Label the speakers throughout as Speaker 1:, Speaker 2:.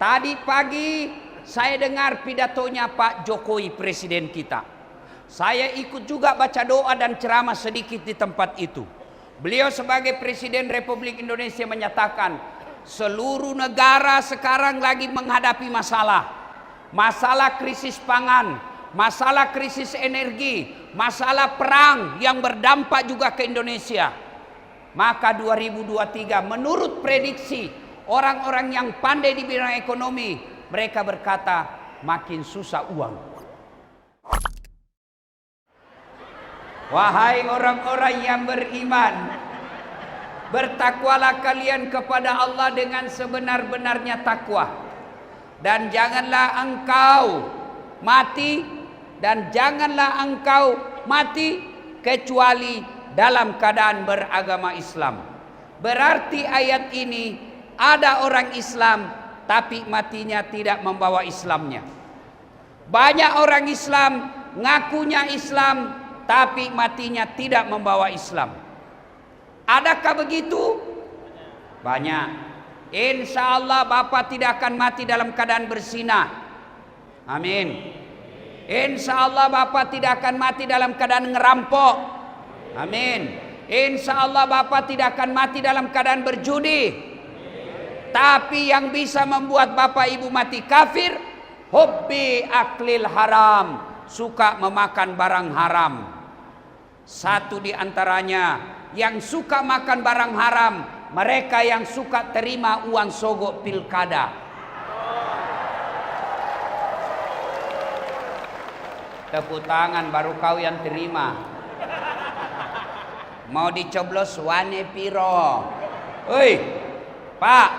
Speaker 1: Tadi pagi saya dengar pidatonya Pak Jokowi, presiden kita. Saya ikut juga baca doa dan ceramah sedikit di tempat itu. Beliau sebagai Presiden Republik Indonesia menyatakan seluruh negara sekarang lagi menghadapi masalah. Masalah krisis pangan, masalah krisis energi, masalah perang yang berdampak juga ke Indonesia. Maka 2023 menurut prediksi orang-orang yang pandai di bidang ekonomi, mereka berkata makin susah uang. Wahai orang-orang yang beriman, bertakwalah kalian kepada Allah dengan sebenar-benarnya takwa. Dan janganlah engkau mati, kecuali dalam keadaan beragama Islam. Berarti ayat ini ada orang Islam tapi matinya tidak membawa Islamnya. Banyak orang Islam ngakunya Islam tapi matinya tidak membawa Islam. Adakah begitu? Banyak. Insya Allah Bapak tidak akan mati dalam keadaan berzinah. Amin. Insya Allah Bapak tidak akan mati dalam keadaan ngerampok. Amin. Insya Allah Bapak tidak akan mati dalam keadaan berjudi. Tapi yang bisa membuat Bapak Ibu mati kafir, hubbi aklil haram, suka memakan barang haram. Satu di antaranya yang suka makan barang haram, mereka yang suka terima uang sogok pilkada. Tepuk tangan baru kau yang terima. Mau dicoblos wane piro? Oi, Pak,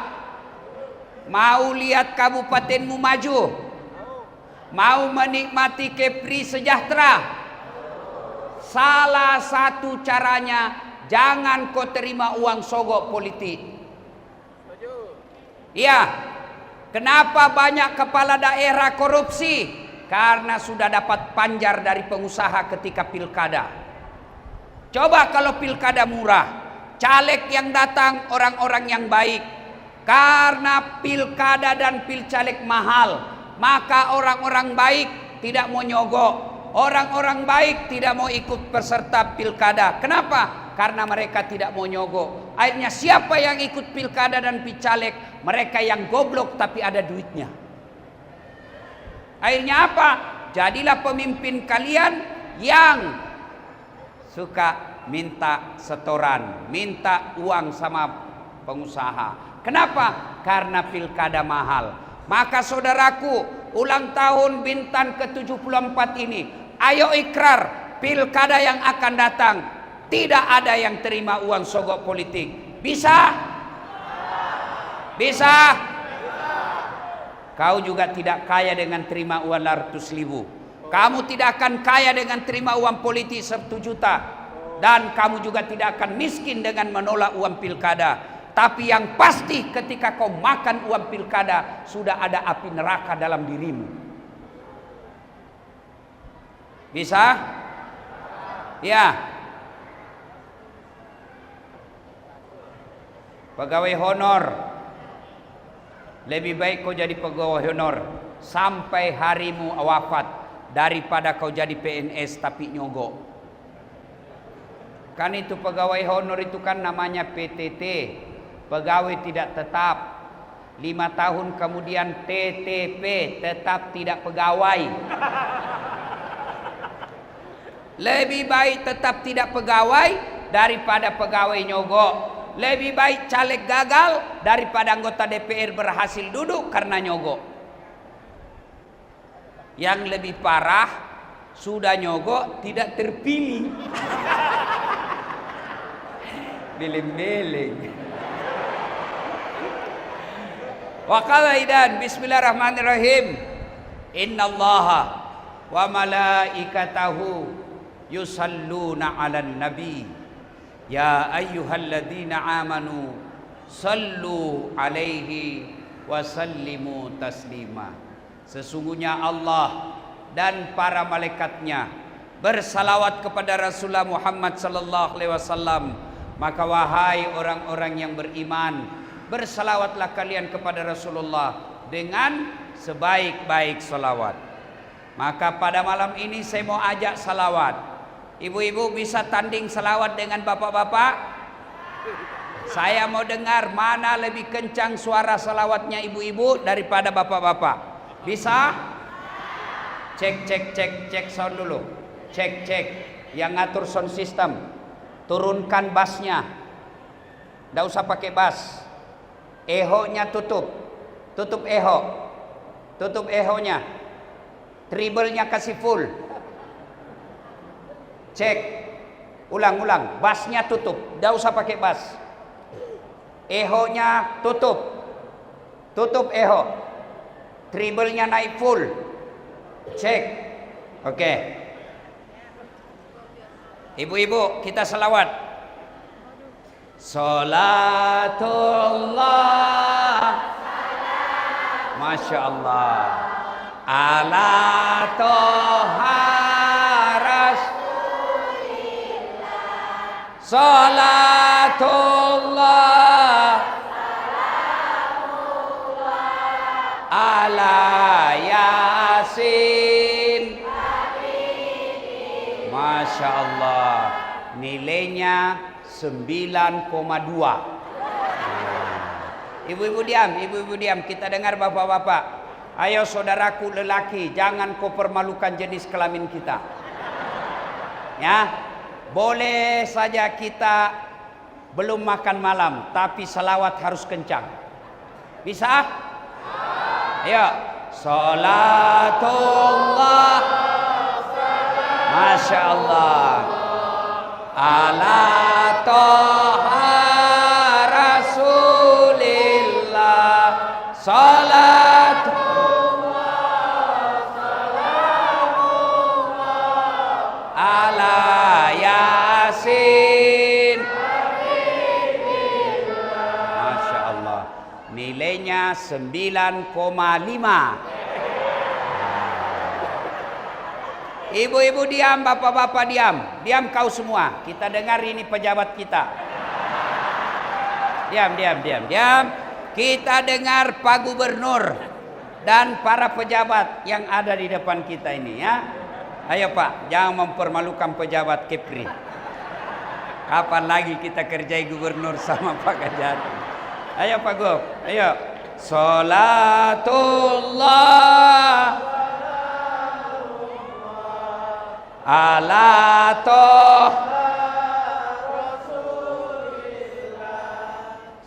Speaker 1: mau lihat kabupatenmu maju? Mau menikmati Kepri sejahtera? Salah satu caranya, jangan kau terima uang sogok politik. Iya. Kenapa banyak kepala daerah korupsi? Karena sudah dapat panjar dari pengusaha ketika pilkada. Coba kalau pilkada murah, caleg yang datang orang-orang yang baik. Karena pilkada dan pilcaleg mahal, maka orang-orang baik tidak mau nyogok. Orang-orang baik tidak mau ikut peserta pilkada. Kenapa? Karena mereka tidak mau nyogok. Akhirnya siapa yang ikut pilkada dan pilcaleg? Mereka yang goblok tapi ada duitnya. Akhirnya apa? Jadilah pemimpin kalian yang suka minta setoran, minta uang sama pengusaha. Kenapa? Karena pilkada mahal. Maka saudaraku, ulang tahun Bintan ke-74 ini, ayo ikrar, pilkada yang akan datang tidak ada yang terima uang sogok politik. Bisa? Bisa? Kau juga tidak kaya dengan terima uang 100.000. Kamu tidak akan kaya dengan terima uang politik 1 juta. Dan kamu juga tidak akan miskin dengan menolak uang pilkada. Tapi yang pasti ketika kau makan uang pilkada, sudah ada api neraka dalam dirimu. Bisa? Ya. Pegawai honor, lebih baik kau jadi pegawai honor sampai harimu wafat daripada kau jadi PNS tapi nyogok. Kan itu pegawai honor itu kan namanya PTT, pegawai tidak tetap. 5 tahun kemudian TTP, tetap tidak pegawai. Lebih baik tetap tidak pegawai daripada pegawai nyogok. Lebih baik caleg gagal daripada anggota DPR berhasil duduk karena nyogok. Yang lebih parah, sudah nyogok tidak terpilih. Beling-beling. Wa qala idan bismillahirrahmanirrahim. Innallaha wa malaikatahu yusalluna 'alan nabi. Ya ayyuhalladzina amanu sallu alaihi wa sallimu taslima. Sesungguhnya Allah dan para malaikatnya bersalawat kepada Rasulullah Muhammad sallallahu alaihi wasallam. Maka wahai orang-orang yang beriman, bersalawatlah kalian kepada Rasulullah dengan sebaik-baik salawat. Maka pada malam ini saya mau ajak salawat. Ibu-ibu bisa tanding salawat dengan bapak-bapak? Saya mau dengar mana lebih kencang suara salawatnya ibu-ibu daripada bapak-bapak. Bisa? Cek, cek, cek, cek sound dulu. Cek, cek. Yang ngatur sound system, turunkan bassnya. Nggak usah pakai bass. Eho-nya tutup. Tutup eho. Tutup eho-nya. Treble-nya kasih full. Cek. Ulang-ulang. Bassnya tutup. Nggak usah pakai bass. Eho-nya tutup. Tutup eho. Treble-nya naik full. Cek. Oke. Ibu-ibu, kita selawat. Salatullah, Masya Allah, ala toha Rasulillah. Salatullah, ala Yasin. Masya Allah, nilainya 9,2. Ibu-ibu diam, kita dengar bapak-bapak. Ayo saudaraku lelaki, jangan kau permalukan jenis kelamin kita. Ya, boleh saja kita belum makan malam, tapi salawat harus kencang. Bisa? Ayo, salatullah, Masya Allah, ala toha Rasulillah. Salatullah, salamullah, ala Yasin. Masya Allah, nilainya 9,5. Ibu-ibu diam, bapak-bapak diam. Diam kau semua. Kita dengar ini pejabat kita. Diam. Kita dengar Pak Gubernur dan para pejabat yang ada di depan kita ini ya. Ayo Pak, jangan mempermalukan pejabat Kepri. Kapan lagi kita kerjai gubernur sama Pak Kajati? Ayo Pak Gub, ayo. Salatullah ala toha Rasulillah.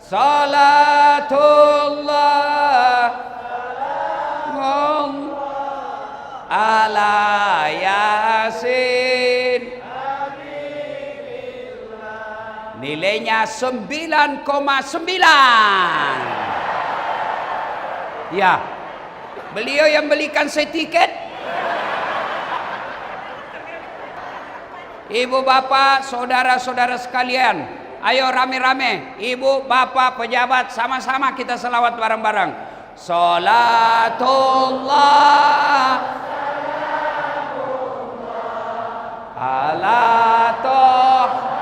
Speaker 1: Salatullah ala Yasin. Nilainya 9,9. Ya, beliau yang belikan saya tiket. Ibu bapak, saudara-saudara sekalian, ayo rame-rame. Ibu bapak pejabat, sama-sama kita selawat bareng-bareng. Salatullah ala toha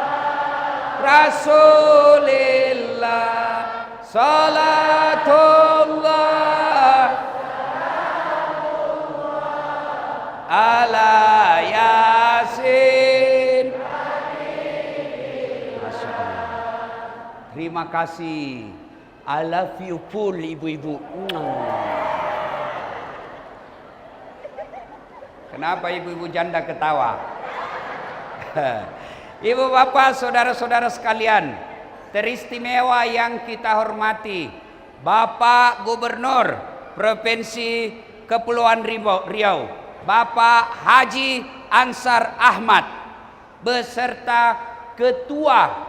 Speaker 1: Rasulillah. Salatullah ala Yasin. Terima kasih. I love you full, ibu-ibu. Kenapa ibu-ibu janda ketawa? Ibu bapak, saudara-saudara sekalian, teristimewa yang kita hormati, Bapak Gubernur Provinsi Kepulauan Riau, Bapak Haji Ansar Ahmad, beserta Ketua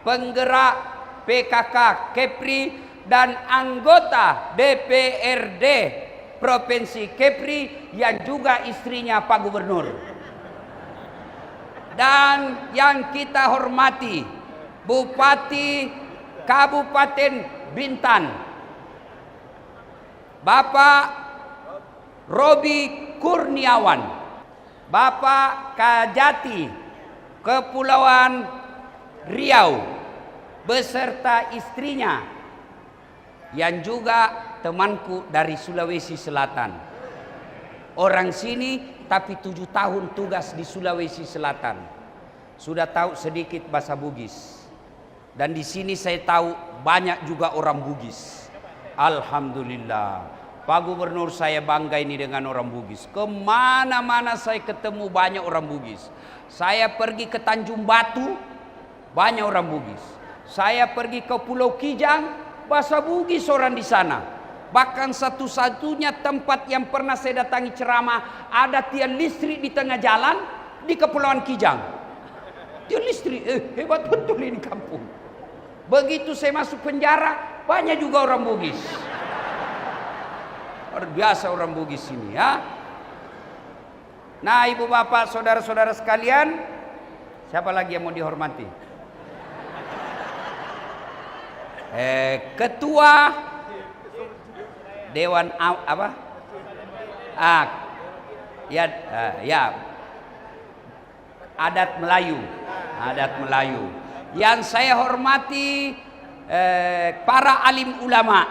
Speaker 1: Penggerak PKK Kepri dan anggota DPRD Provinsi Kepri yang juga istrinya Pak Gubernur. Dan yang kita hormati Bupati Kabupaten Bintan, Bapak Robi Kurniawan, Bapak Kajati Kepulauan Riau beserta istrinya yang juga temanku dari Sulawesi Selatan. Orang sini tapi 7 tahun tugas di Sulawesi Selatan. Sudah tahu sedikit bahasa Bugis. Dan di sini saya tahu banyak juga orang Bugis. Alhamdulillah. Pak Gubernur, saya bangga ini dengan orang Bugis. Kemana-mana saya ketemu banyak orang Bugis. Saya pergi ke Tanjung Batu, banyak orang Bugis. Saya pergi ke Pulau Kijang, bahasa Bugis orang di sana. Bahkan satu-satunya tempat yang pernah saya datangi ceramah, ada tiang listrik di tengah jalan di Kepulauan Kijang. Tiang listrik, hebat betul ini kampung. Begitu saya masuk penjara, banyak juga orang Bugis. Luar biasa orang Bugis ini ya. Nah, ibu bapak, saudara-saudara sekalian, siapa lagi yang mau dihormati? Ketua Dewan apa? Ya, adat Melayu. Yang saya hormati para alim ulama,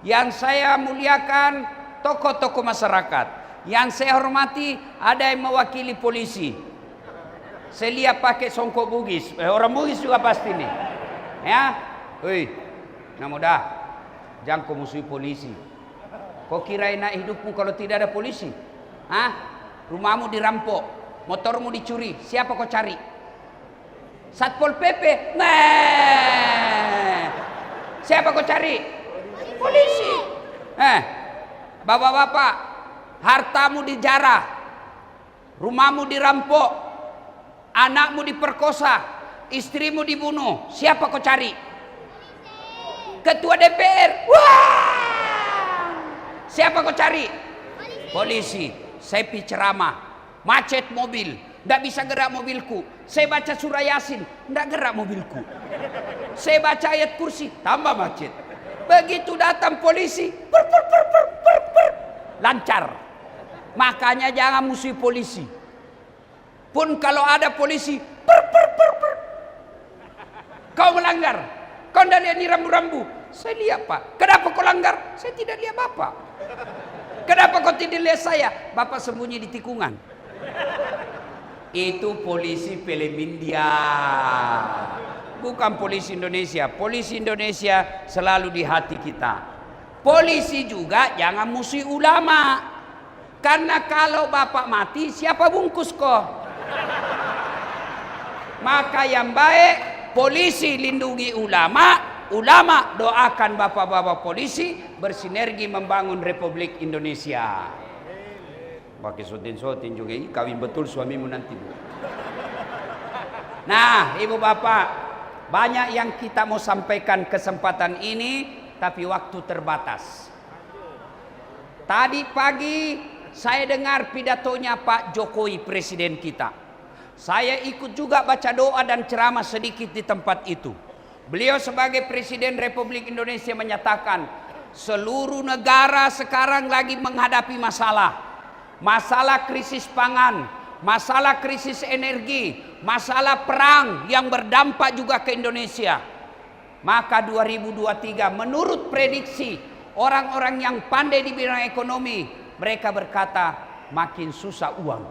Speaker 1: yang saya muliakan tokoh-tokoh masyarakat, yang saya hormati ada yang mewakili polisi. Saya lihat pakai songkok Bugis, orang Bugis juga pasti nih, ya. Hei, namudah, jangan kau musuhi polisi. Kau kira enak hidupmu kalau tidak ada polisi? Hah? Rumahmu dirampok, motormu dicuri, siapa kau cari? Satpol PP? Nah, siapa kau cari? Polisi. Bapak-bapak, hartamu dijarah, rumahmu dirampok, anakmu diperkosa, istrimu dibunuh, siapa kau cari? Ketua DPR. Wah! Siapa kau cari? Polisi. Saya pergi ceramah, macet mobil, tidak bisa gerak mobilku. Saya baca surah Yasin, tidak gerak mobilku. Saya baca ayat kursi, tambah macet. Begitu datang polisi, lancar. Makanya jangan musuhi polisi. Pun kalau ada polisi, kau melanggar, kau tidak lihat ini rambu-rambu. Saya lihat, Pak. Kenapa kau langgar? Saya tidak lihat Bapak. Kenapa kau tidak lihat saya? Bapak sembunyi di tikungan. Itu polisi film India, bukan polisi Indonesia. Polisi Indonesia selalu di hati kita. Polisi juga jangan musuhi ulama, karena kalau bapak mati siapa bungkus kok? Maka yang baik, polisi lindungi ulama, ulama doakan bapak-bapak polisi, bersinergi membangun Republik Indonesia. Pakai sotin-sotin juga, kawin betul suamimu nanti, Bu. Nah, ibu bapak, banyak yang kita mau sampaikan kesempatan ini, tapi waktu terbatas. Tadi pagi saya dengar pidatonya Pak Jokowi, presiden kita. Saya ikut juga baca doa dan ceramah sedikit di tempat itu. Beliau sebagai Presiden Republik Indonesia menyatakan, seluruh negara sekarang lagi menghadapi masalah. Masalah krisis pangan, masalah krisis energi, masalah perang yang berdampak juga ke Indonesia. Maka 2023 menurut prediksi orang-orang yang pandai di bidang ekonomi, mereka berkata makin susah uang.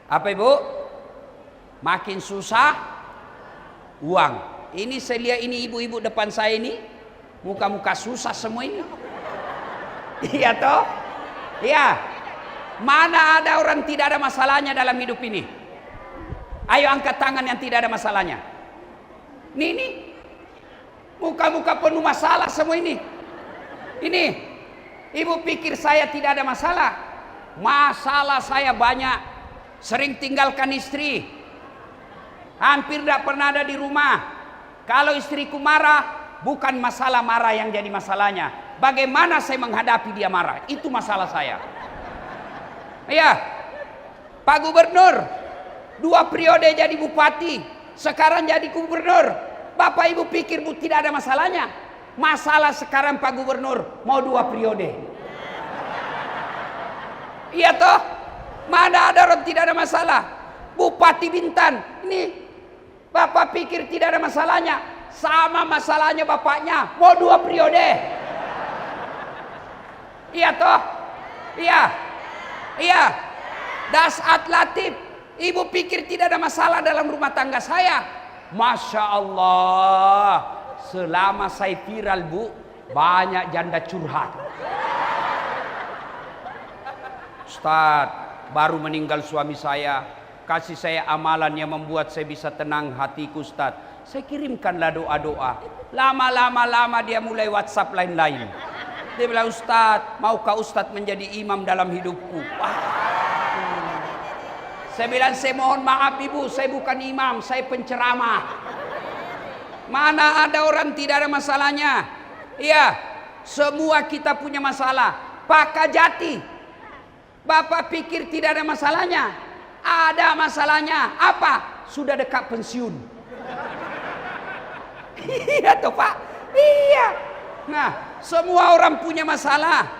Speaker 1: Apa Ibu? Makin susah uang. Ini saya lihat ini ibu-ibu depan saya ini, muka-muka susah semua ini. Iya toh? Iya. Mana ada orang tidak ada masalahnya dalam hidup ini? Ayo angkat tangan yang tidak ada masalahnya. Ini muka-muka penuh masalah semua ini. Ini ibu pikir saya tidak ada masalah? Masalah saya banyak. Sering tinggalkan istri, hampir tidak pernah ada di rumah. Kalau istriku marah, bukan masalah marah yang jadi masalahnya, bagaimana saya menghadapi dia marah, itu masalah saya. Iya, Pak Gubernur 2 periode jadi bupati, sekarang jadi gubernur. Bapak Ibu pikir Bu tidak ada masalahnya? Masalah sekarang Pak Gubernur mau 2 periode. Iya toh? Mana ada orang tidak ada masalah? Bupati Bintan, ini Bapak pikir tidak ada masalahnya? sama masalahnya bapaknya, mau 2 periode. Iya toh? Iya. Iya. Dasat Latif, ibu pikir tidak ada masalah dalam rumah tangga saya? Masya Allah, selama saya viral bu, banyak janda curhat. Ustaz, baru meninggal suami saya, kasih saya amalan yang membuat saya bisa tenang hatiku Ustaz. Saya kirimkanlah doa-doa. Lama-lama dia mulai WhatsApp lain-lain. Dia bilang, Ustaz, maukah Ustaz menjadi imam dalam hidupku? Wah. Saya bilang, saya mohon maaf ibu, saya bukan imam, saya penceramah. Mana ada orang tidak ada masalahnya? Iya, semua kita punya masalah. Pak Kajati, Bapak pikir tidak ada masalahnya? Ada masalahnya. Apa? Sudah dekat pensiun. Iya toh Pak? Iya. Nah, semua orang punya masalah.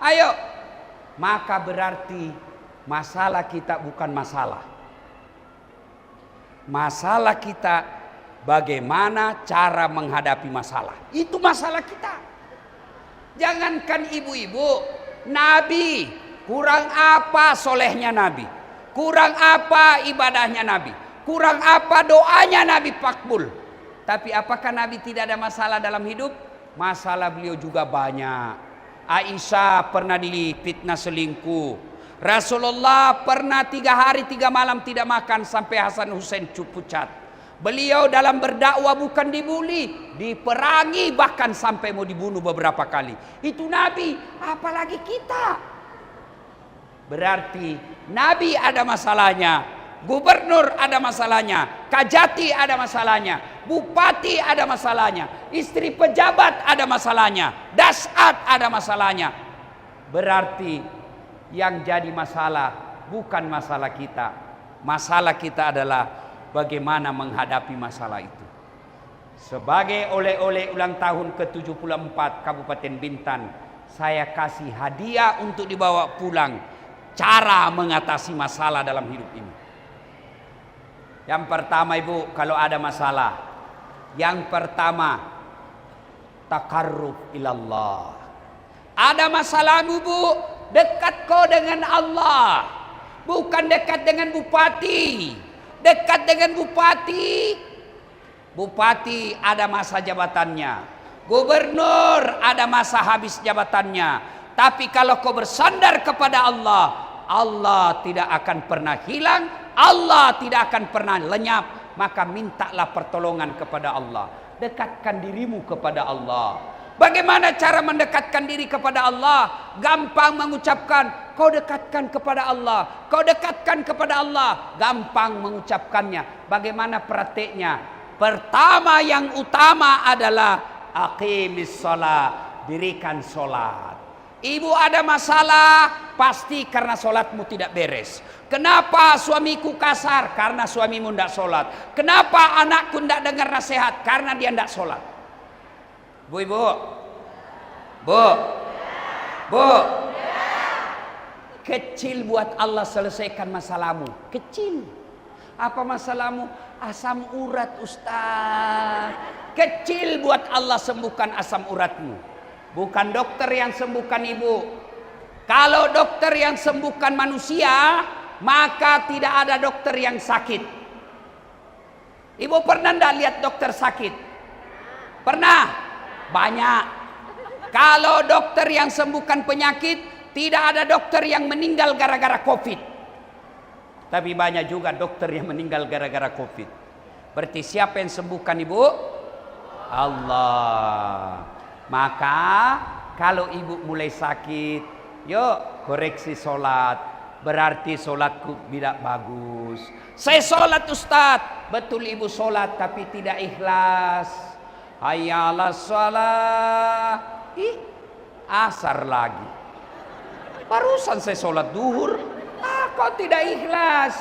Speaker 1: Ayo. Maka berarti masalah kita bukan masalah. Masalah kita bagaimana cara menghadapi masalah. Itu masalah kita. Jangankan ibu-ibu, Nabi, kurang apa solehnya Nabi? Kurang apa ibadahnya Nabi? Kurang apa doanya Nabi makbul? Tapi apakah Nabi tidak ada masalah dalam hidup? Masalah beliau juga banyak. Aisyah pernah difitnah selingkuh. Rasulullah pernah 3 hari 3 malam tidak makan sampai Hasan Hussein pucat. Beliau dalam berdakwah bukan dibully, diperangi bahkan sampai mau dibunuh beberapa kali. Itu Nabi, apalagi kita. Berarti Nabi ada masalahnya. Gubernur ada masalahnya, Kajati ada masalahnya, Bupati ada masalahnya, istri pejabat ada masalahnya, Dasat ada masalahnya. Berarti yang jadi masalah bukan masalah kita. Masalah kita adalah bagaimana menghadapi masalah itu. Sebagai oleh-oleh ulang tahun ke-74 Kabupaten Bintan, saya kasih hadiah untuk dibawa pulang. Cara mengatasi masalah dalam hidup ini. Yang pertama ibu, kalau ada masalah, yang pertama takarrub ilallah. Ada masalahmu bu, dekat kau dengan Allah, bukan dekat dengan bupati. Dekat dengan bupati, bupati ada masa jabatannya, gubernur ada masa habis jabatannya. Tapi kalau kau bersandar kepada Allah, Allah tidak akan pernah hilang, Allah tidak akan pernah lenyap. Maka mintalah pertolongan kepada Allah. Dekatkan dirimu kepada Allah. Bagaimana cara mendekatkan diri kepada Allah? Gampang mengucapkan, kau dekatkan kepada Allah. Kau dekatkan kepada Allah. Gampang mengucapkannya. Bagaimana prakteknya? Pertama yang utama adalah aqimis shalah, dirikan sholat. Ibu ada masalah, pasti karena sholatmu tidak beres. Kenapa suamiku kasar? Karena suamimu tidak sholat. Kenapa anakku tidak dengar nasihat? Karena dia tidak sholat. Bu, ibu, bu, bu, kecil buat Allah selesaikan masalahmu. Kecil. Apa masalahmu? Asam urat Ustaz. Kecil buat Allah sembuhkan asam uratmu. Bukan dokter yang sembuhkan ibu. Kalau dokter yang sembuhkan manusia, maka tidak ada dokter yang sakit. Ibu pernah tidak lihat dokter sakit? Pernah? Banyak. Kalau dokter yang sembuhkan penyakit, tidak ada dokter yang meninggal gara-gara COVID. Tapi banyak juga dokter yang meninggal gara-gara COVID. Berarti siapa yang sembuhkan ibu? Allah. Maka kalau ibu mulai sakit, yuk koreksi sholat. Berarti sholatku tidak bagus. Saya sholat Ustaz. Betul ibu sholat tapi tidak ikhlas. Hayya 'alas shalah. Asar lagi. Barusan saya sholat duhur. Kok tidak ikhlas?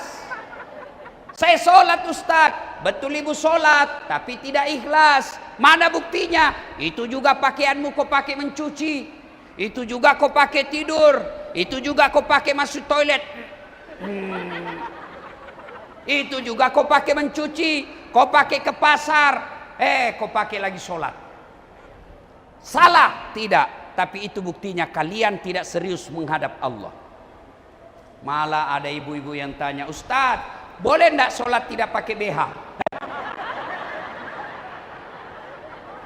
Speaker 1: Saya sholat Ustaz. Betul ibu sholat tapi tidak ikhlas. Mana buktinya? Itu juga pakaianmu kau pakai mencuci. Itu juga kau pakai tidur. Itu juga kau pakai masuk toilet. Itu juga kau pakai mencuci. Kau pakai ke pasar. kau pakai lagi sholat. Salah? Tidak. Tapi itu buktinya kalian tidak serius menghadap Allah. Malah ada ibu-ibu yang tanya, Ustadz, boleh enggak sholat tidak pakai BH?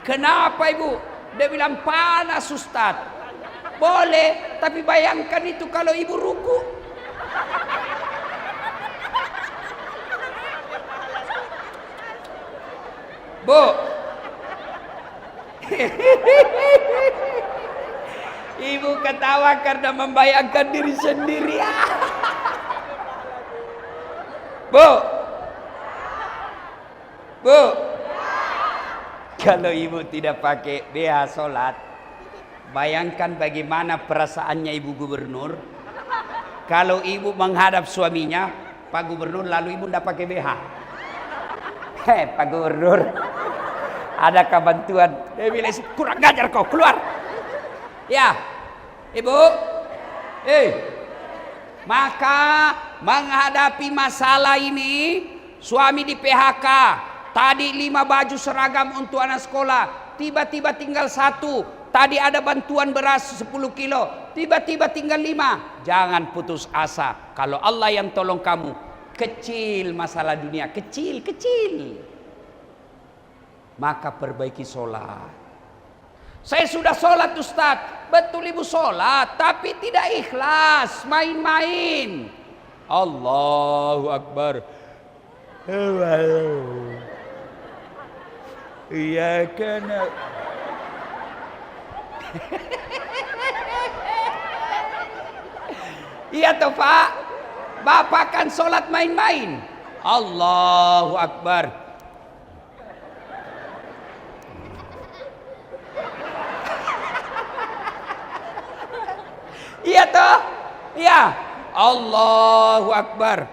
Speaker 1: Kenapa ibu? Dia bilang panas Ustadz. Boleh, tapi bayangkan itu kalau ibu ruku. Bu, ibu ketawa karena membayangkan diri sendiri. Bu, bu, kalau ibu tidak pakai BH sholat, bayangkan bagaimana perasaannya ibu gubernur. Kalau ibu menghadap suaminya, Pak Gubernur, lalu ibu tidak pakai BH. Pak Gubernur, adakah bantuan? Dia bilang, kurang ngajar kau, keluar. Ya, ibu. Maka menghadapi masalah ini, suami di PHK. Tadi 5 baju seragam untuk anak sekolah, tiba-tiba tinggal 1. Tadi ada bantuan beras 10 kilo, tiba-tiba tinggal 5. Jangan putus asa. Kalau Allah yang tolong kamu, kecil masalah dunia, kecil. Maka perbaiki sholat. Saya sudah sholat Ustaz. Betul ibu sholat, tapi tidak ikhlas, main-main. Allahu Akbar. Iya kan. Iya toh Pak. Bapak kan sholat main-main. Allahu Akbar. Iya toh? Iya. Allahu Akbar.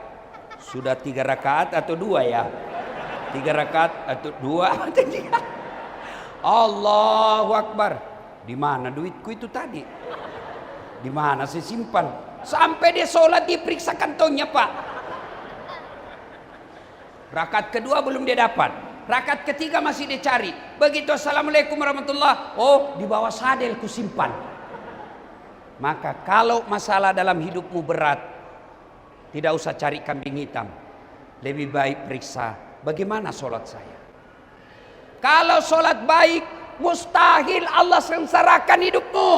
Speaker 1: Sudah 3 rakaat atau 2 ya? 3 rakaat atau 2? Allahu Akbar. Di mana duitku itu tadi? Di mana saya simpan? Sampai dia sholat diperiksa kantongnya Pak. Rakaat kedua belum dia dapat. Rakaat ketiga masih dia cari. Begitu assalamualaikum warahmatullah. Oh, di bawah sadel ku simpan. Maka kalau masalah dalam hidupmu berat, tidak usah cari kambing hitam. Lebih baik periksa bagaimana sholat saya. Kalau sholat baik, mustahil Allah sengsarakan hidupmu.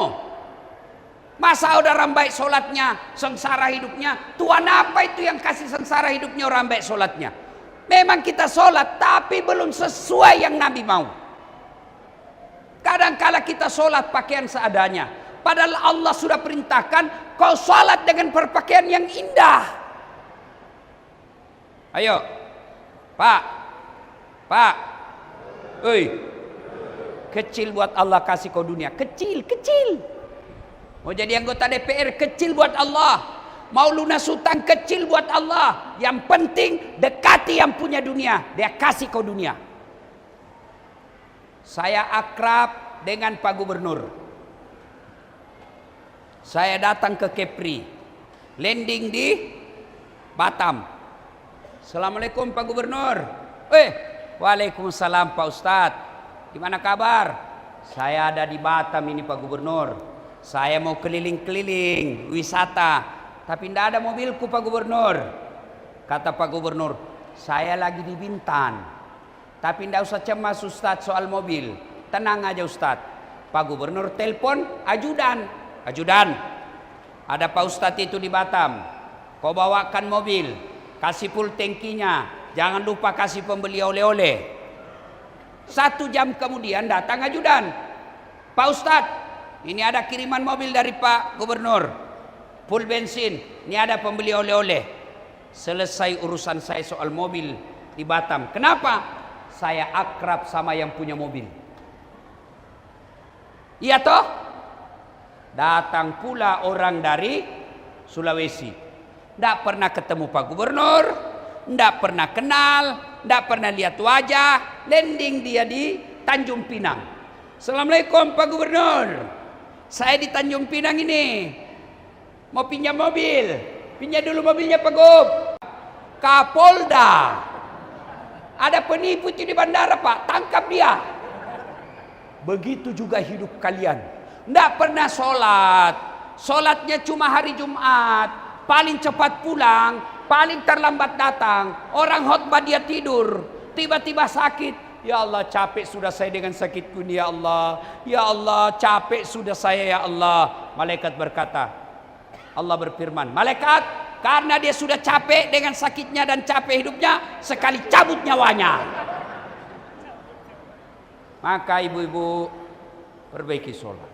Speaker 1: Masa orang baik sholatnya, sengsara hidupnya? Tuhan apa itu yang kasih sengsara hidupnya orang baik sholatnya? Memang kita sholat, tapi belum sesuai yang Nabi mau. Kadang-kala kita sholat pakaian seadanya. Padahal Allah sudah perintahkan kau sholat dengan berpakaian yang indah. Ayo, Pak, kecil buat Allah kasih kau dunia, kecil. Mau jadi anggota DPR kecil buat Allah, mau lunas hutang kecil buat Allah. Yang penting dekati yang punya dunia, dia kasih kau dunia. Saya akrab dengan Pak Gubernur. Saya datang ke Kepri, landing di Batam. Assalamualaikum Pak Gubernur. Waalaikumsalam Pak Ustadz. Gimana kabar? Saya ada di Batam ini Pak Gubernur. Saya mau keliling-keliling wisata, tapi tidak ada mobilku Pak Gubernur. Kata Pak Gubernur, saya lagi di Bintan. Tapi tidak usah cemas Ustadz soal mobil. Tenang aja Ustadz. Pak Gubernur telepon Ajudan, ada Pak Ustadz itu di Batam. Kau bawakan mobil, kasih full tangkinya, jangan lupa kasih pembeli oleh-oleh. 1 jam kemudian datang ajudan. Pak Ustadz, ini ada kiriman mobil dari Pak Gubernur, full bensin, ini ada pembeli oleh-oleh. Selesai urusan saya soal mobil di Batam. Kenapa? Saya akrab sama yang punya mobil. Iya toh? Datang pula orang dari Sulawesi. Tidak pernah ketemu Pak Gubernur, tidak pernah kenal, tidak pernah lihat wajah. Landing dia di Tanjung Pinang. Assalamualaikum Pak Gubernur. Saya di Tanjung Pinang ini. Mau pinjam mobil. Pinjam dulu mobilnya Pak Gub. Kapolda. Ada penipu itu di bandara, Pak, tangkap dia. Begitu juga hidup kalian. Tidak pernah sholat. Sholatnya cuma hari Jumat. Paling cepat pulang, paling terlambat datang. Orang khotbah dia tidur. Tiba-tiba sakit. Ya Allah, capek sudah saya dengan sakitku ini, ya Allah. Ya Allah, capek sudah saya, ya Allah. Malaikat berkata, Allah berfirman, malaikat, karena dia sudah capek dengan sakitnya dan capek hidupnya, sekali cabut nyawanya. Maka ibu-ibu perbaiki sholat.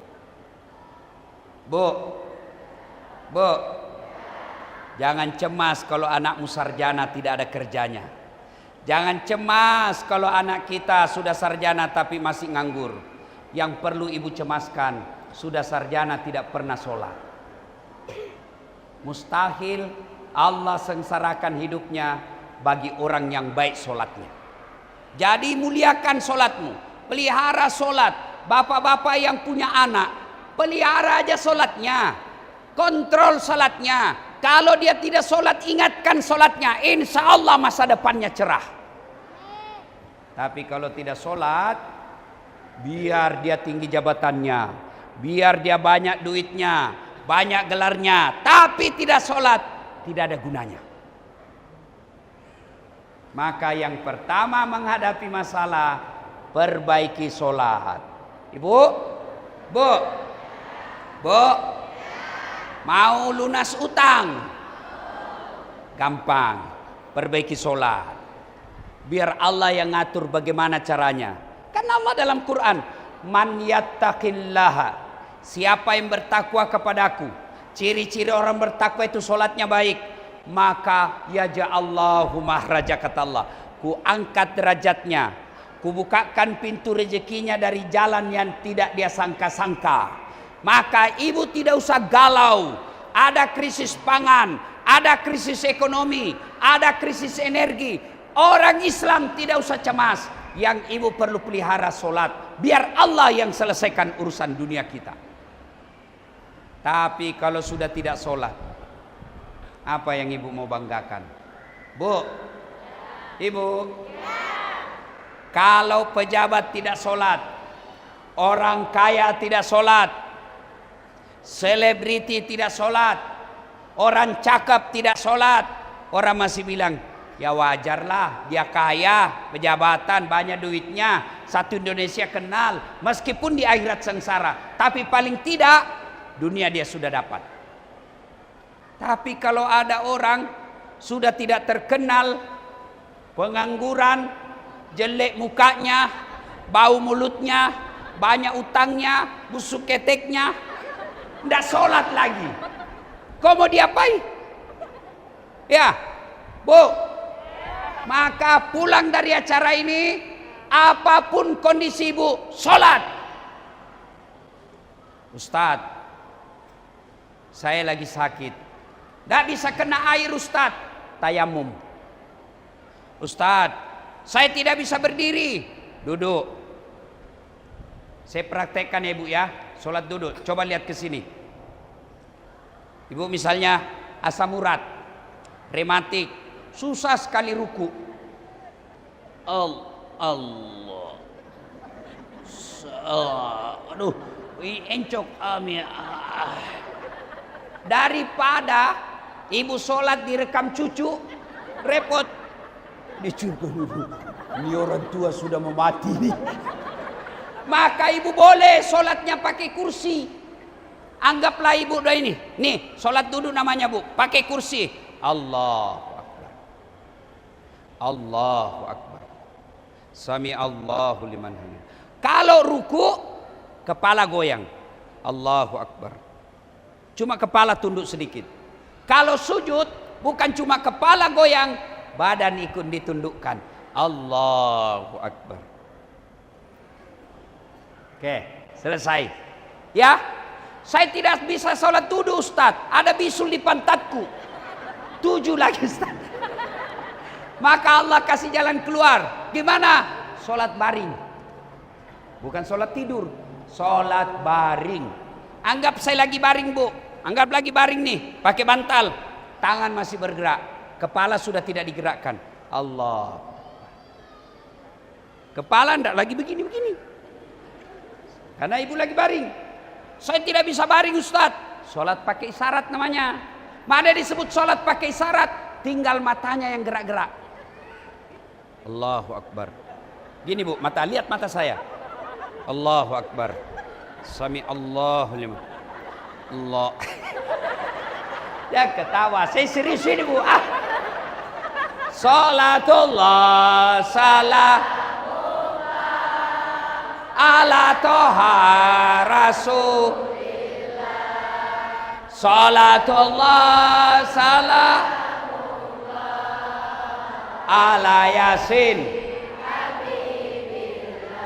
Speaker 1: Bu, jangan cemas kalau anakmu sarjana tidak ada kerjanya. Jangan cemas kalau anak kita sudah sarjana tapi masih nganggur. Yang perlu ibu cemaskan, sudah sarjana tidak pernah sholat. Mustahil Allah sengsarakan hidupnya bagi orang yang baik sholatnya. Jadi muliakan sholatmu, pelihara sholat. Bapak-bapak yang punya anak, pelihara aja sholatnya, kontrol sholatnya. Kalau dia tidak sholat, ingatkan sholatnya. Insya Allah masa depannya cerah. Tapi kalau tidak sholat, biar dia tinggi jabatannya, biar dia banyak duitnya, banyak gelarnya, tapi tidak sholat, tidak ada gunanya. Maka yang pertama menghadapi masalah, perbaiki sholat. Ibu, bu, mau lunas utang? Gampang, perbaiki sholat. Biar Allah yang ngatur bagaimana caranya. Karena Allah dalam Quran, man yattaqillaha, siapa yang bertakwa kepadaku. Ciri-ciri orang bertakwa itu sholatnya baik. Maka yaja'allahu mahraja, kata Allah, ku angkat derajatnya, ku bukakan pintu rezekinya dari jalan yang tidak dia sangka-sangka. Maka ibu tidak usah galau. Ada krisis pangan, ada krisis ekonomi, ada krisis energi. Orang Islam tidak usah cemas. Yang ibu perlu pelihara sholat. Biar Allah yang selesaikan urusan dunia kita. Tapi kalau sudah tidak sholat, apa yang ibu mau banggakan? Bu, ibu, kalau pejabat tidak sholat, orang kaya tidak sholat, selebriti tidak sholat, orang cakep tidak sholat, orang masih bilang, ya wajarlah, dia kaya, pejabatan, banyak duitnya, satu Indonesia kenal, meskipun di akhirat sengsara, tapi paling tidak dunia dia sudah dapat. Tapi kalau ada orang sudah tidak terkenal, pengangguran, jelek mukanya, bau mulutnya, banyak utangnya, busuk keteknya, tidak sholat lagi, kau mau diapain? Ya, bu, maka pulang dari acara ini, apapun kondisi ibu, sholat. Ustadz, saya lagi sakit, tidak bisa kena air Ustadz, tayamum. Ustadz, saya tidak bisa berdiri, duduk. Saya praktekkan ya ibu ya, sholat duduk. Coba lihat ke sini. Ibu misalnya asam urat, rematik, susah sekali ruku. Allah. Aduh, encok amin. Daripada ibu sholat direkam cucu, repot. Dicurkan dulu. Ini orang tua sudah mau mati nih. Maka ibu boleh sholatnya pakai kursi. Anggaplah ibu udah ini. Nih, sholat duduk namanya bu. Pakai kursi. Allahu Akbar. Allahu Akbar. Sami Allahu liman hamid. Kalau ruku, kepala goyang. Allahu Akbar. Cuma kepala tunduk sedikit. Kalau sujud, bukan cuma kepala goyang, badan ikut ditundukkan. Allahu Akbar. Oke, selesai. Ya, saya tidak bisa sholat duduk Ustaz. Ada bisul di pantatku. 7 lagi Ustaz. Maka Allah kasih jalan keluar. Gimana? Sholat baring. Bukan sholat tidur. Sholat baring. Anggap saya lagi baring bu. Anggap lagi baring nih. Pakai bantal. Tangan masih bergerak. Kepala sudah tidak digerakkan. Allah. Kepala ndak lagi begini-begini. Karena ibu lagi baring. Saya tidak bisa baring Ustaz. Sholat pakai isyarat namanya. Mana disebut sholat pakai isyarat? Tinggal matanya yang gerak-gerak. Allahu Akbar. Gini Bu, lihat mata saya. Allahu Akbar. Sami Allahu liman. Allah. Ya ketawa. Saya serius ini Bu. Salatullah salam ala toha rasulillah. Salatullah salam ala yasin.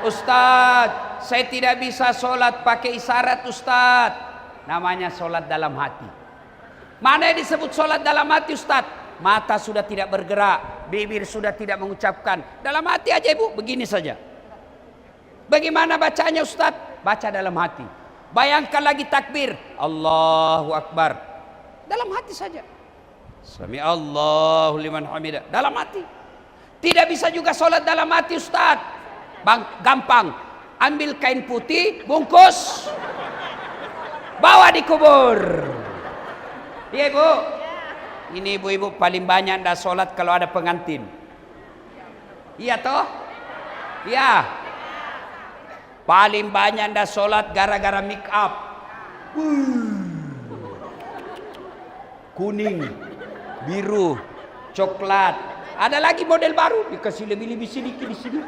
Speaker 1: Ustaz, saya tidak bisa sholat pakai isyarat Ustaz. Namanya sholat dalam hati. Mana yang disebut sholat dalam hati Ustaz? Mata sudah tidak bergerak, bibir sudah tidak mengucapkan. Dalam hati aja Ibu, begini saja. Bagaimana bacanya Ustaz? Baca dalam hati. Bayangkan lagi takbir, Allahu Akbar. Dalam hati saja. Sami Allahu liman hamidah. Dalam hati. Tidak bisa juga sholat dalam hati Ustaz. Gampang. Ambil kain putih, bungkus, bawa dikubur. Iya Ibu. Ini ibu-ibu paling banyak ndak sholat kalau ada pengantin. Iya toh? Iya. Paling banyak ndak sholat gara-gara make up. Kuning, biru, coklat. Ada lagi model baru, dikasih lebih-lebih sedikit di sini.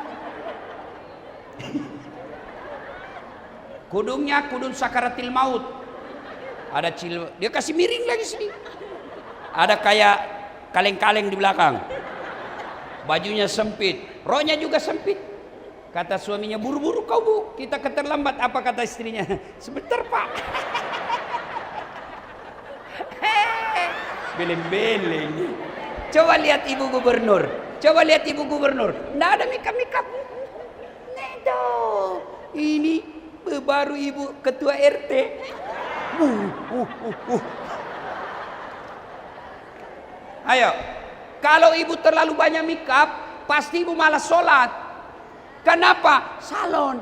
Speaker 1: Kudungnya kudung sakaratil maut. Ada dia kasih miring lagi sini. Ada kayak kaleng-kaleng di belakang. Bajunya sempit, rohnya juga sempit. Kata suaminya, buru-buru kau Bu, kita keterlambat. Apa kata istrinya? Sebentar Pak. Beleng-beleng. Coba lihat Ibu Gubernur. Coba lihat Ibu Gubernur. Nggak ada makeup. Nedo. Ini baru Ibu Ketua RT. Ayo, kalau Ibu terlalu banyak makeup, pasti Ibu malas sholat. Kenapa? Salon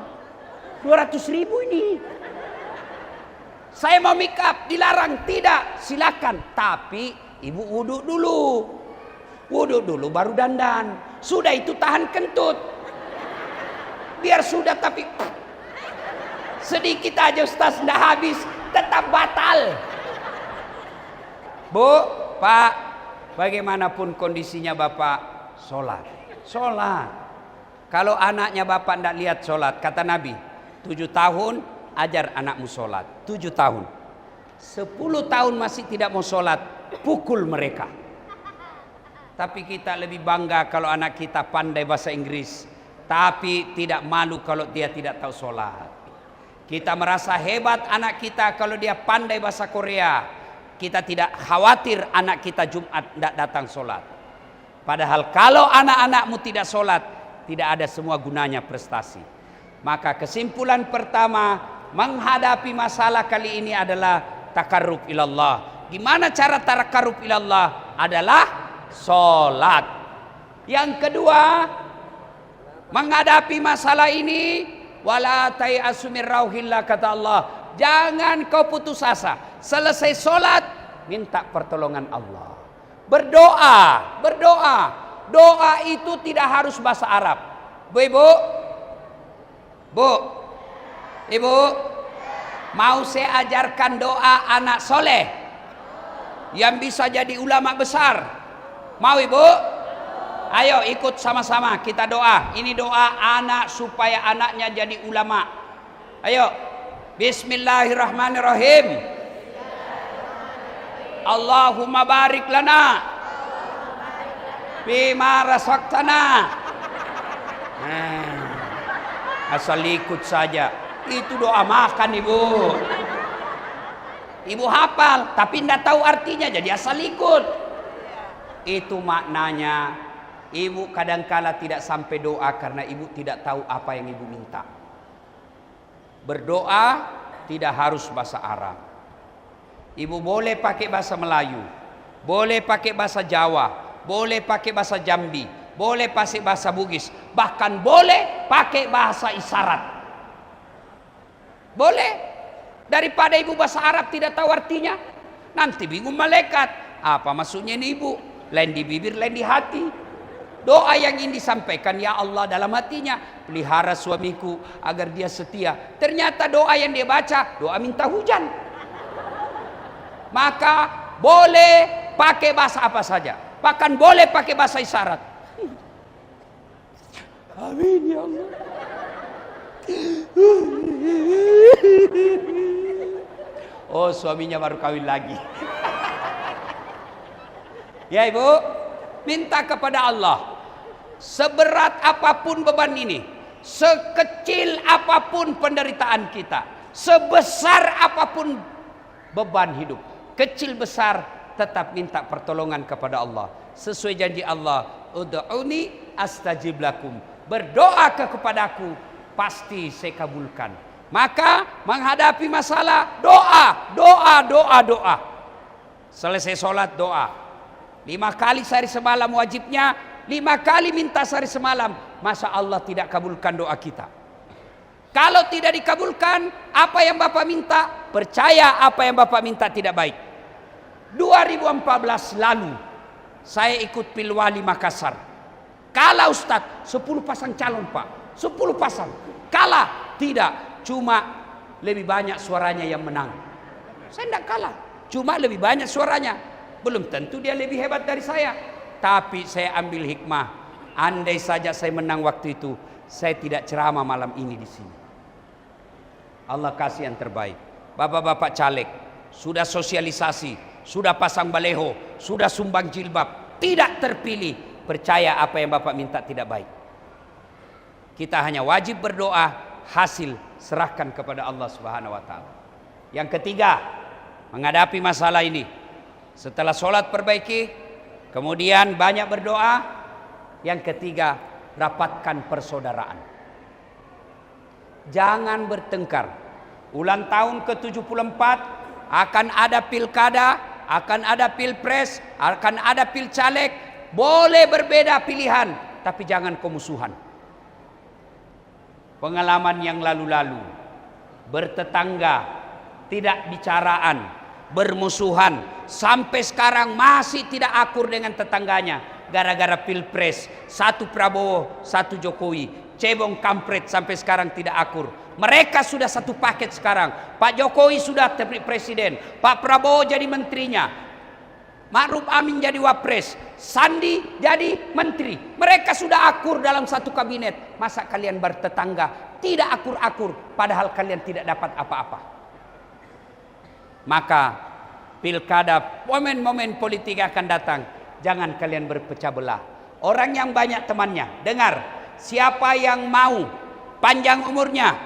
Speaker 1: 200.000 ini. Saya mau makeup, dilarang. Tidak, silakan. Tapi Ibu wudhu dulu. Wudhu dulu baru dandan. Sudah itu tahan kentut. Biar sudah tapi sedikit aja Ustaz, ndak habis, tetap batal. Bu, Pak, bagaimanapun kondisinya Bapak, sholat. Kalau anaknya Bapak tidak lihat sholat, kata Nabi, 7 tahun ajar anakmu sholat. 7 tahun. 10 tahun masih tidak mau sholat, pukul mereka. Tapi kita lebih bangga kalau anak kita pandai bahasa Inggris, tapi tidak malu kalau dia tidak tahu sholat. Kita merasa hebat anak kita kalau dia pandai bahasa Korea. Kita tidak khawatir anak kita Jumat tidak datang sholat. Padahal kalau anak-anakmu tidak sholat, tidak ada semua gunanya prestasi. Maka kesimpulan pertama menghadapi masalah kali ini adalah takarrub ilallah. Gimana cara takarrub ilallah? Adalah sholat. Yang kedua, menghadapi masalah ini, wala tai'asu min rauhillah, kata Allah. Jangan kau putus asa. Selesai sholat, minta pertolongan Allah. Berdoa. Doa itu tidak harus bahasa Arab. Bu, Ibu, mau saya ajarkan doa anak soleh yang bisa jadi ulama besar. Mau Ibu? Ayo ikut sama-sama kita doa. Ini doa anak supaya anaknya jadi ulama. Ayo. Bismillahirrahmanirrahim. Allahumma barik lana bima razaqtana. Asal ikut saja. Itu doa makan Ibu. Ibu hafal tapi tidak tahu artinya, jadi asal ikut. Itu maknanya. Ibu kadangkala tidak sampai doa karena ibu tidak tahu apa yang ibu minta. Berdoa tidak harus bahasa Arab. Ibu boleh pakai bahasa Melayu, boleh pakai bahasa Jawa, boleh pakai bahasa Jambi, boleh pakai bahasa Bugis, bahkan boleh pakai bahasa isyarat. Boleh. Daripada ibu bahasa Arab tidak tahu artinya, nanti bingung malaikat. Apa maksudnya ini ibu? Lain di bibir, lain di hati. Doa yang ingin disampaikan, ya Allah, dalam hatinya, pelihara suamiku agar dia setia. Ternyata doa yang dia baca, doa minta hujan. Maka boleh pakai bahasa apa saja, bahkan boleh pakai bahasa isyarat. Amin ya Allah. Oh, suaminya baru kawin lagi. Ya ibu, minta kepada Allah, seberat apapun beban ini, sekecil apapun penderitaan kita, sebesar apapun beban hidup, kecil besar, tetap minta pertolongan kepada Allah. Sesuai janji Allah, ud'uni astajib lakum. Berdoa kepadaku, pasti saya kabulkan. Maka menghadapi masalah, doa. Selesai sholat, doa. 5 kali sehari semalam wajibnya, 5 kali minta sehari semalam. Masa Allah tidak kabulkan doa kita? Kalau tidak dikabulkan, apa yang Bapak minta, percaya apa yang Bapak minta tidak baik. 2014 lalu, saya ikut Pilwali Makassar. Kalah Ustadz, 10 pasang calon Pak, 10 pasang. Kalah, tidak, cuma lebih banyak suaranya yang menang. Saya tidak kalah, cuma lebih banyak suaranya. Belum tentu dia lebih hebat dari saya. Tapi saya ambil hikmah. Andai saja saya menang waktu itu, saya tidak ceramah malam ini di sini. Allah kasih yang terbaik. Bapak-bapak caleg, sudah sosialisasi, sudah pasang baleho, sudah sumbang jilbab, tidak terpilih. Percaya apa yang Bapak minta tidak baik. Kita hanya wajib berdoa, hasil serahkan kepada Allah Subhanahu wa taala. Yang ketiga, menghadapi masalah ini, setelah sholat perbaiki, kemudian banyak berdoa. Yang ketiga, rapatkan persaudaraan. Jangan bertengkar. Ulang tahun ke-74 akan ada pilkada, akan ada pilpres, akan ada pilcaleg. Boleh berbeda pilihan, tapi jangan kemusuhan. Pengalaman yang lalu-lalu, bertetangga, tidak bicaraan, bermusuhan, sampai sekarang masih tidak akur dengan tetangganya. Gara-gara pilpres, satu Prabowo, satu Jokowi, cebong kampret sampai sekarang tidak akur. Mereka sudah satu paket sekarang. Pak Jokowi sudah presiden, Pak Prabowo jadi menterinya, Ma'ruf Amin jadi wapres, Sandi jadi menteri. Mereka sudah akur dalam satu kabinet. Masa kalian bertetangga tidak akur-akur, padahal kalian tidak dapat apa-apa. Maka pilkada, momen-momen politik akan datang, jangan kalian berpecah belah. Orang yang banyak temannya, dengar, siapa yang mau panjang umurnya,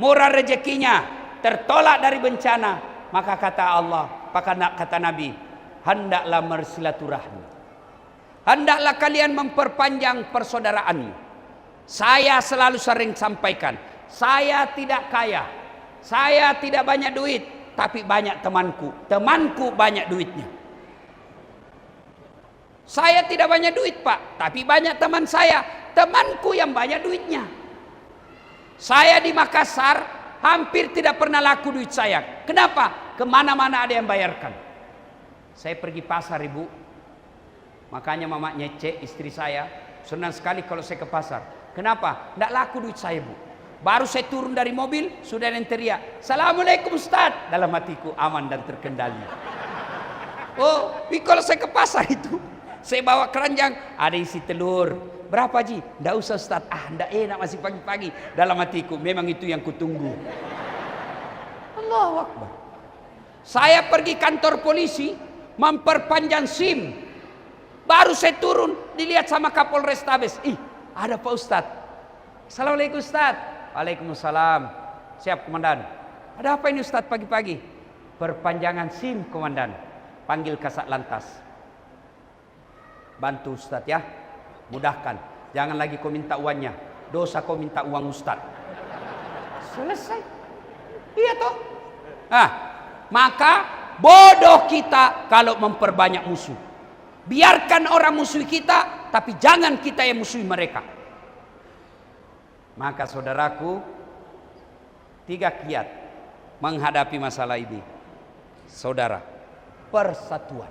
Speaker 1: murah rezekinya, tertolak dari bencana, maka kata Allah, kata Nabi, hendaklah bersilaturahmi. Hendaklah kalian memperpanjang persaudaraan. Saya selalu sering sampaikan, saya tidak kaya, saya tidak banyak duit, tapi banyak temanku. Temanku banyak duitnya. Saya tidak banyak duit Pak, tapi banyak teman saya. Temanku yang banyak duitnya. Saya di Makassar hampir tidak pernah laku duit saya. Kenapa? Kemana-mana ada yang bayarkan. Saya pergi pasar ibu, makanya mama nyece istri saya senang sekali kalau saya ke pasar. Kenapa? Tidak laku duit saya bu. Baru saya turun dari mobil sudah ada yang teriak, Assalamualaikum Ustaz. Dalam hatiku aman dan terkendali. Oh, kalau saya ke pasar itu saya bawa keranjang, ada isi telur. Berapa Ji? Tidak usah Ustaz. Tidak enak masih pagi-pagi. Dalam hatiku memang itu yang kutunggu. Allahu Akbar. Saya pergi kantor polisi, memperpanjang SIM. Baru saya turun, dilihat sama Kapolres Tabes. Ada Pak Ustadz. Assalamualaikum Ustadz. Waalaikumsalam. Siap Komandan. Ada apa ini Ustadz pagi-pagi? Perpanjangan SIM Komandan. Panggil Kasat Lantas. Bantu Ustadz ya. Mudahkan. Jangan lagi kau minta uangnya. Dosa kau minta uang Ustadz. Selesai. Iya toh. Maka bodoh kita kalau memperbanyak musuh. Biarkan orang musuh kita tapi jangan kita yang musuhi mereka. Maka saudaraku, 3 kiat menghadapi masalah ini. Saudara, persatuan.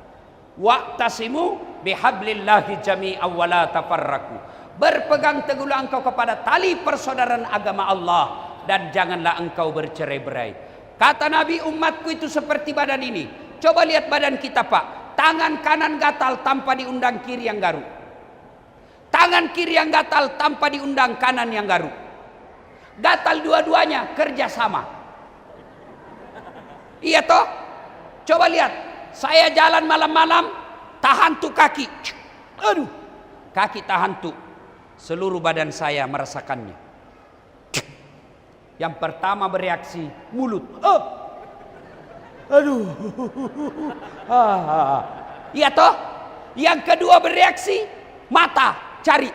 Speaker 1: Wa'tasimu bihablillahi jami'an wa la tafarraqu. Berpegang teguhlah engkau kepada tali persaudaraan agama Allah dan janganlah engkau bercerai-berai. Kata Nabi, umatku itu seperti badan ini. Coba lihat badan kita, Pak. Tangan kanan gatal tanpa diundang kiri yang garuk. Tangan kiri yang gatal tanpa diundang kanan yang garuk. Gatal dua-duanya kerjasama. Iya toh? Coba lihat. Saya jalan malam-malam, tahan tuh kaki. Aduh, kaki tahan tuh. Seluruh badan saya merasakannya. Yang pertama bereaksi mulut. Oh, aduh. Iya toh? Yang kedua bereaksi mata, cari.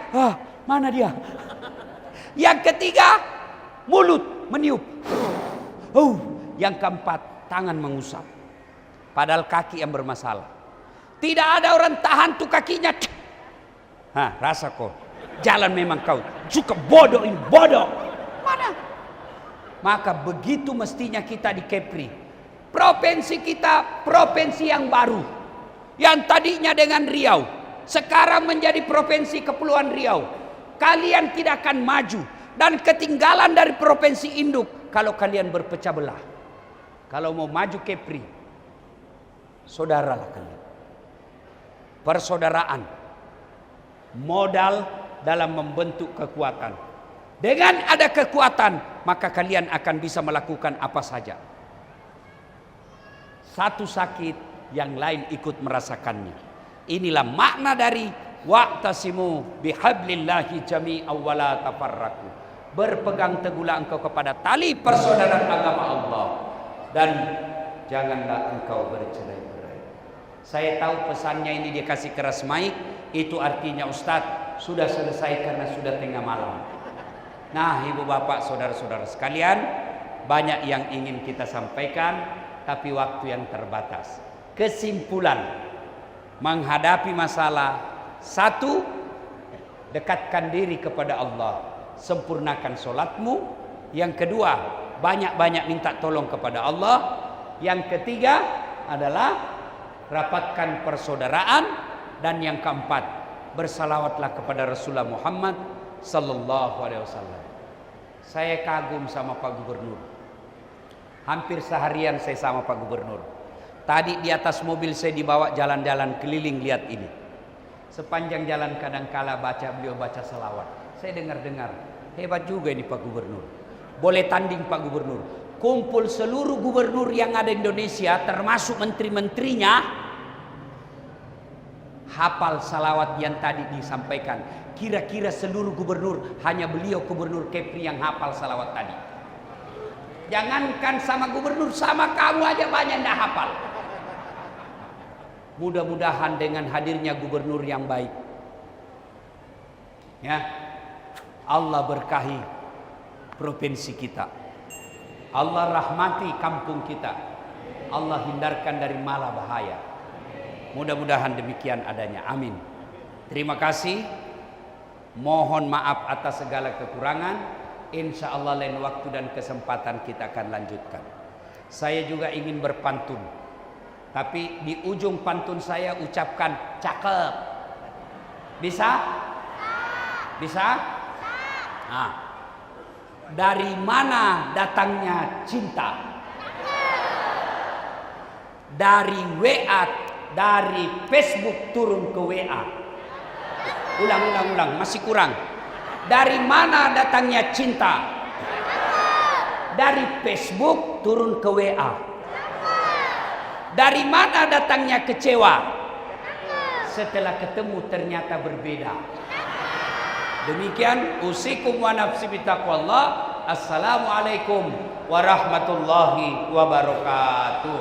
Speaker 1: Mana dia? Yang ketiga mulut meniup. Yang keempat tangan mengusap. Padahal kaki yang bermasalah. Tidak ada orang tahan tuh kakinya. Rasa kok. Jalan memang kau. Suka bodoh ini, bodoh. Mana? Maka begitu mestinya kita di Kepri. Provinsi kita, provinsi yang baru. Yang tadinya dengan Riau. Sekarang menjadi provinsi Kepulauan Riau. Kalian tidak akan maju. Dan ketinggalan dari provinsi induk. Kalau kalian berpecah belah. Kalau mau maju Kepri. Saudaralah kalian. Persaudaraan. Modal dalam membentuk kekuatan. Dengan ada kekuatan, maka kalian akan bisa melakukan apa saja. Satu sakit, yang lain ikut merasakannya. Inilah makna dari wa'tasimu bihablillahi jami'an wa la tafarraqu. Berpegang teguhlah engkau kepada tali persaudaraan agama Allah dan janganlah engkau bercerai-berai. Saya tahu pesannya ini dia kasih keras mic, itu artinya Ustadz sudah selesai karena sudah tengah malam. Nah, ibu bapak, saudara-saudara sekalian, banyak yang ingin kita sampaikan, tapi waktu yang terbatas. Kesimpulan menghadapi masalah: 1, dekatkan diri kepada Allah, sempurnakan sholatmu. Yang kedua, banyak-banyak minta tolong kepada Allah. Yang ketiga adalah rapatkan persaudaraan. Dan yang keempat, bersalawatlah kepada Rasulullah Muhammad sallallahu alaihi wasallam. Saya kagum sama Pak Gubernur. Hampir seharian saya sama Pak Gubernur. Tadi di atas mobil saya dibawa jalan-jalan keliling, lihat ini. Sepanjang jalan kadangkala beliau baca selawat. Saya dengar-dengar, hebat juga ini Pak Gubernur. Boleh tanding Pak Gubernur. Kumpul seluruh gubernur yang ada di Indonesia, termasuk menteri-menterinya, hafal salawat yang tadi disampaikan. Kira-kira seluruh gubernur, hanya beliau gubernur Kepri yang hafal salawat tadi. Jangankan sama gubernur, sama kamu aja banyak yang hafal. Mudah-mudahan dengan hadirnya gubernur yang baik, ya, Allah berkahi provinsi kita, Allah rahmati kampung kita, Allah hindarkan dari mala bahaya. Mudah-mudahan demikian adanya, amin. Terima kasih. Mohon maaf atas segala kekurangan. Insya Allah lain waktu dan kesempatan kita akan lanjutkan. Saya juga ingin berpantun, tapi di ujung pantun saya ucapkan cakep. Bisa? Bisa? Nah, dari mana datangnya cinta? Dari WA, dari Facebook turun ke WA. Ulang, masih kurang. Dari mana datangnya cinta? Dari Facebook turun ke WA. Dari mana datangnya kecewa? Setelah ketemu ternyata berbeda. Demikian, usikum wa nafsi bitaqwallah. Assalamualaikum warahmatullahi wabarakatuh.